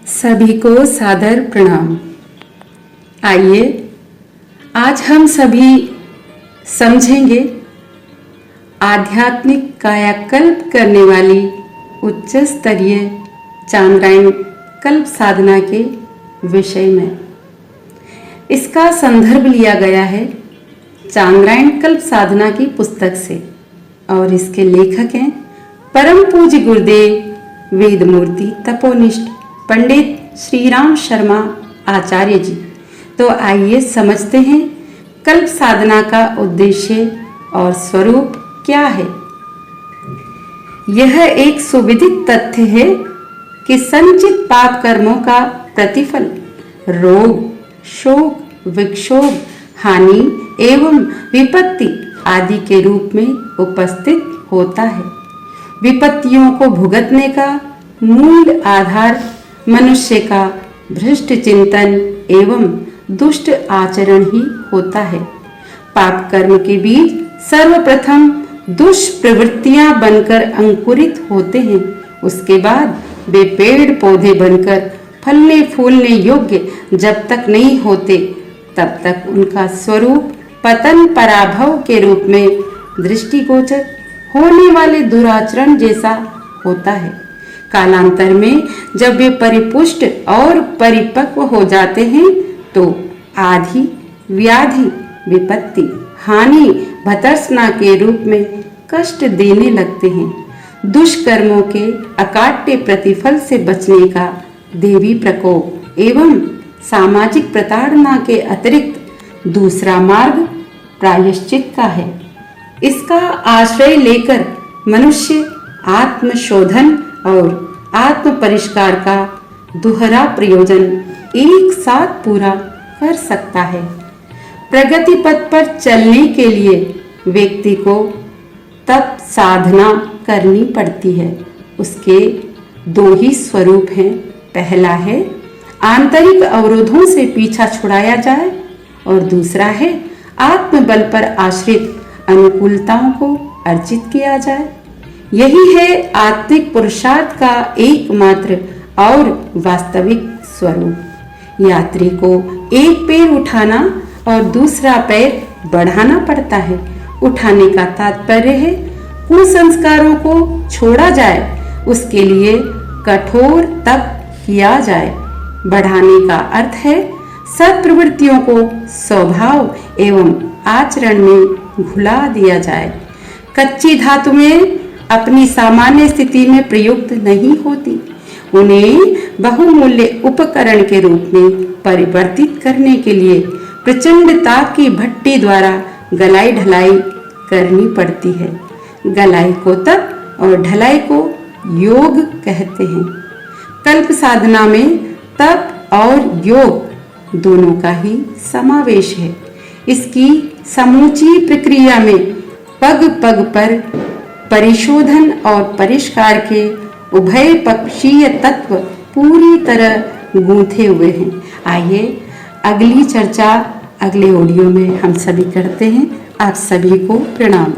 सभी को सादर प्रणाम। आइए आज हम सभी समझेंगे आध्यात्मिक कायाकल्प करने वाली उच्च स्तरीय चांद्रायण कल्प साधना के विषय में। इसका संदर्भ लिया गया है चांद्रायण कल्प साधना की पुस्तक से और इसके लेखक हैं परम पूज्य गुरुदेव वेदमूर्ति तपोनिष्ठ पंडित श्रीराम शर्मा आचार्य जी। तो आइए समझते हैं कल्प साधना का उद्देश्य और स्वरूप क्या है। यह एक सुविदित तथ्य है कि संचित पाप कर्मों का प्रतिफल रोग, शोक, विक्षोभ, हानि एवं विपत्ति आदि के रूप में उपस्थित होता है। विपत्तियों को भुगतने का मूल आधार मनुष्य का भ्रष्ट चिंतन एवं दुष्ट आचरण ही होता है। पाप कर्म के बीज सर्वप्रथम दुष्प्रवृत्तियां बनकर अंकुरित होते हैं। उसके बाद वे पेड़ पौधे बनकर फलने फूलने योग्य जब तक नहीं होते तब तक उनका स्वरूप पतन पराभव के रूप में दृष्टिगोचर होने वाले दुराचरण जैसा होता है। कालांतर में जब वे परिपुष्ट और परिपक्व हो जाते हैं तो आदि व्याधि विपत्ति हानि भर्त्सना के रूप में कष्ट देने लगते हैं। दुष्कर्मों के अकाट्य प्रतिफल से बचने का देवी प्रकोप एवं सामाजिक प्रताड़ना के अतिरिक्त दूसरा मार्ग प्रायश्चित का है। इसका आश्रय लेकर मनुष्य आत्मशोधन और आत्म परिष्कार का दोहरा प्रयोजन एक साथ पूरा कर सकता है। प्रगति पथ पर चलने के लिए व्यक्ति को तप साधना करनी पड़ती है। उसके दो ही स्वरूप हैं। पहला है आंतरिक अवरोधों से पीछा छुड़ाया जाए और दूसरा है आत्मबल पर आश्रित अनुकूलताओं को अर्जित किया जाए। यही है आत्मिक पुरुषार्थ का एकमात्र और वास्तविक स्वरूप। यात्री को एक पैर उठाना और दूसरा पैर बढ़ाना पड़ता है। उठाने का तात्पर्य है कुसंस्कारों को छोड़ा जाए, उसके लिए कठोर तप किया जाए। बढ़ाने का अर्थ है सत्प्रवृत्तियों को स्वभाव एवं आचरण में घुला दिया जाए। कच्ची धातुएं अपनी सामान्य स्थिति में प्रयुक्त नहीं होती, उन्हें बहुमूल्य उपकरण के रूप में परिवर्तित करने के लिए प्रचंड ताप की भट्टी द्वारा गलाई ढलाई करनी पड़ती है। गलाई को तप और ढलाई को योग कहते हैं। कल्प साधना में तप और योग दोनों का ही समावेश है। इसकी समूची प्रक्रिया में पग पग पर परिशोधन और परिष्कार के उभय पक्षीय तत्व पूरी तरह गूंथे हुए हैं। आइए अगली चर्चा अगले ऑडियो में हम सभी करते हैं। आप सभी को प्रणाम।